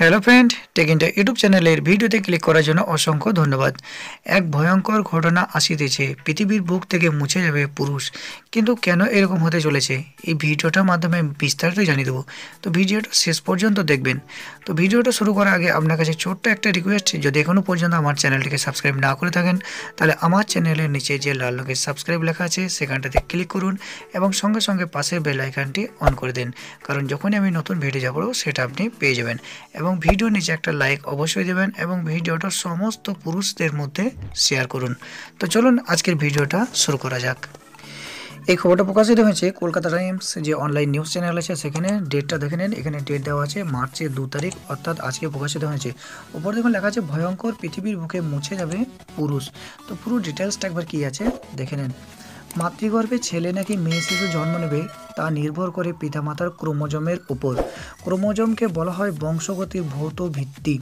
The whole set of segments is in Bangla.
Hello friend, tech India YouTube চ্যানেলের ভিডিওতে ক্লিক করার জন্য অসংখ্য ধন্যবাদ। এক ভয়ঙ্কর ঘটনা আসিতেছে, পৃথিবীর বুক থেকে মুছে যাবে পুরুষ। কিন্তু কেন এরকম হতে চলেছে, এই ভিডিওটার মাধ্যমে বিস্তারিত জানিয়ে দেবো। তো ভিডিওটা শেষ পর্যন্ত দেখবেন। তো ভিডিওটা শুরু করার আগে আপনার কাছে ছোট্ট একটা রিকোয়েস্ট, যদি এখনও পর্যন্ত আমার চ্যানেলটিকে সাবস্ক্রাইব না করে থাকেন তাহলে আমার চ্যানেলের নিচে যে লাল রঙের সাবস্ক্রাইব লেখা আছে সেখানটাতে ক্লিক করুন এবং সঙ্গে সঙ্গে পাশের বেল আইকনটি অন করে দিন, কারণ যখনই আমি নতুন ভিডিও যাবো সেটা আপনি পেয়ে যাবেন। এবং ভিডিওর নিচে একটা লাইক অবশ্যই দেবেন এবং ভিডিওটা সমস্ত পুরুষদের মধ্যে শেয়ার করুন। তো চলুন আজকের ভিডিওটা শুরু করা যাক। এই খবরটা প্রকাশিত হয়েছে কলকাতা টাইমস যে অনলাইন নিউজ চ্যানেল আছে, সেখানে ডেটটা দেখে নেন। এখানে ডেট দেওয়া আছে মার্চের 2 তারিখ, অর্থাৎ আজকে প্রকাশিত হয়েছে। উপর দেখুন লেখা আছে ভয়ঙ্কর পৃথিবীর বুকে মুছে যাবে পুরুষ। তো পুরো ডিটেলসটা একবার কি আছে দেখে নেন। মাতৃগর্ভে ছেলে নাকি মেয়ে শিশু জন্ম নেবে তা নির্ভর করে পিতামাতার ক্রোমোজোমের উপর। ক্রোমোজোমকে বলা হয় বংশগতির ভৌত ভিত্তি।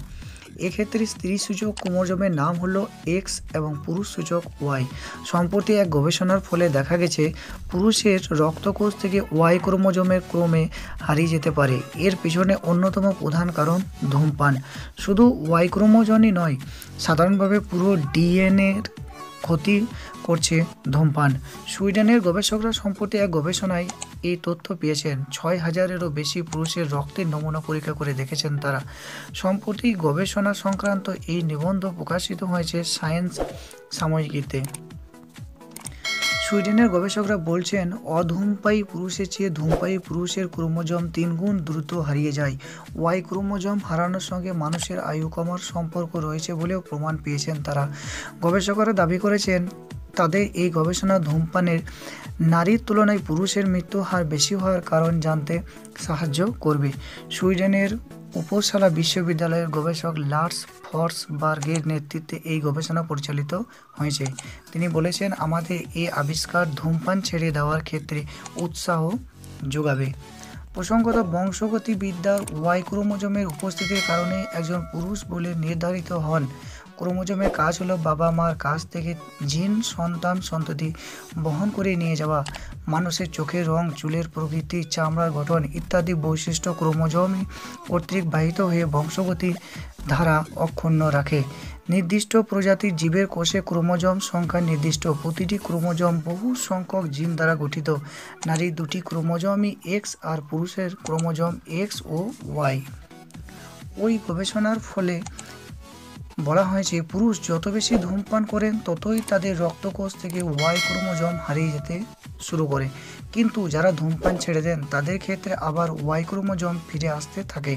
এক্ষেত্রে স্ত্রী সূচক ক্রোমোজোমের নাম হলো এক্স এবং পুরুষ সূচক ওয়াই। সম্প্রতি এক গবেষণার ফলে দেখা গেছে পুরুষের রক্তকোষ থেকে ওয়াই ক্রোমোজোমের ক্রমে হারিয়ে যেতে পারে। এর পিছনে অন্যতম প্রধান কারণ ধূমপান। শুধু ওয়াই ক্রোমোজোমই নয়, সাধারণভাবে পুরো ডিএনএর ক্ষতি করছে ধূমপান। সুইডেনের গবেষকরা সম্প্রতি এক গবেষণায় এই তথ্য পেয়েছেন। 6,000-এরও বেশি পুরুষের রক্তের নমুনা পরীক্ষা করে দেখেছেন তারা। সম্প্রতি গবেষণা সংক্রান্ত এই নিবন্ধ প্রকাশিত হয়েছে সায়েন্স সাময়িকীতে। সুইডেনের গবেষকরা বলছেন অধূমপায়ী পুরুষের চেয়ে ধূমপায়ী পুরুষের ক্রোমোজোম 3 গুণ দ্রুত হারিয়ে যায়। ওয়াই ক্রোমোজোম হারানোর সঙ্গে মানুষের আয়ু কমার সম্পর্ক রয়েছে বলেও প্রমাণ পেয়েছেন তারা। গবেষকরা দাবি করেছেন তাদের এই গবেষণা ধূমপানের নারীর তুলনায় পুরুষের মৃত্যু হার বেশি হওয়ার কারণ জানতে সাহায্য করবে। সুইডেনের উপসালা বিশ্ববিদ্যালয়ের গবেষক লার্স ফর্সবার্গের নেতৃত্বে এই গবেষণা পরিচালিত হয়েছে। তিনি বলেছেন আমাদের এই আবিষ্কার ধূমপান ছেড়ে দেওয়ার ক্ষেত্রে উৎসাহ যোগাবে। প্রসঙ্গত বংশগতিবিদ্যার ওয়াই ক্রোমোজোমের উপস্থিতির কারণে একজন পুরুষ বলে নির্ধারিত হন। ক্রোমোজোমের কাজ হলো বাবা মার কাছ থেকে জিন সন্তান সন্ততি বহন করে নিয়ে যাওয়া। মানুষের চোখের রং, চুলের প্রকৃতি, চামড়ার গঠন ইত্যাদি বৈশিষ্ট্য ক্রোমোজোমই কর্তৃক বাহিত হয়ে বংশগতির ধারা অক্ষুণ্ণ রাখে। নির্দিষ্ট প্রজাতির জীবের কোষে ক্রোমোজোম সংখ্যা নির্দিষ্ট। প্রতিটি ক্রোমোজোম বহু সংখ্যক জিন দ্বারা গঠিত। নারীর 2টি ক্রোমোজোমই এক্স আর পুরুষের ক্রোমোজোম এক্স ও ওয়াই। ওই গবেষণার ফলে বলা হয়েছে পুরুষ যত বেশি ধূমপান করেন ততই তাদের রক্তকোষ থেকে ওয়াই ক্রোমোজোম হারিয়ে যেতে শুরু করে, কিন্তু যারা ধূমপান ছেড়ে দেন তাদের ক্ষেত্রে আবার ওয়াই ক্রোমোজোম ফিরে আসতে থাকে।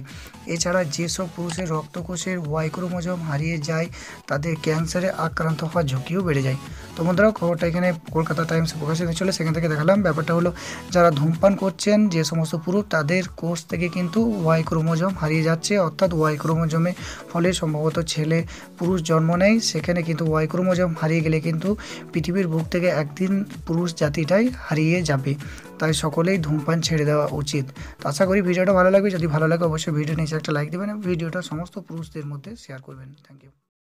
এছাড়া যেসব পুরুষের রক্তকোষের ওয়াই ক্রোমোজোম হারিয়ে যায় তাদের ক্যান্সারে আক্রান্ত হওয়ার ঝুঁকিও বেড়ে যায়। তো বন্ধুরা, খবরটা এখানে কলকাতা টাইমসে প্রকাশিত ছিল, সেখান থেকে দেখালাম। ব্যাপারটা হলো যারা ধূমপান করছেন যে সমস্ত পুরুষ তাদের কোষ থেকে কিন্তু ওয়াই ক্রোমোজোম হারিয়ে যাচ্ছে, অর্থাৎ ওয়াই ক্রোমোজোমের ফলে সম্ভবত ছেলে পুরুষ জন্ম নেয়। সেখানে কিন্তু ওয়াই ক্রোমোজোম হারিয়ে গেলে কিন্তু পৃথিবীর বুক থেকে একদিন পুরুষ জাতিটাই হারিয়ে যাবে। তাই সকলেই ধূমপান ছেড়ে দেওয়া উচিত। তো আশা করি ভিডিওটা ভালো লাগবে। যদি ভালো লাগে অবশ্যই ভিডিও নিচে একটা লাইক দেবেন এবং ভিডিওটা সমস্ত পুরুষদের মধ্যে শেয়ার করবেন। Thank you.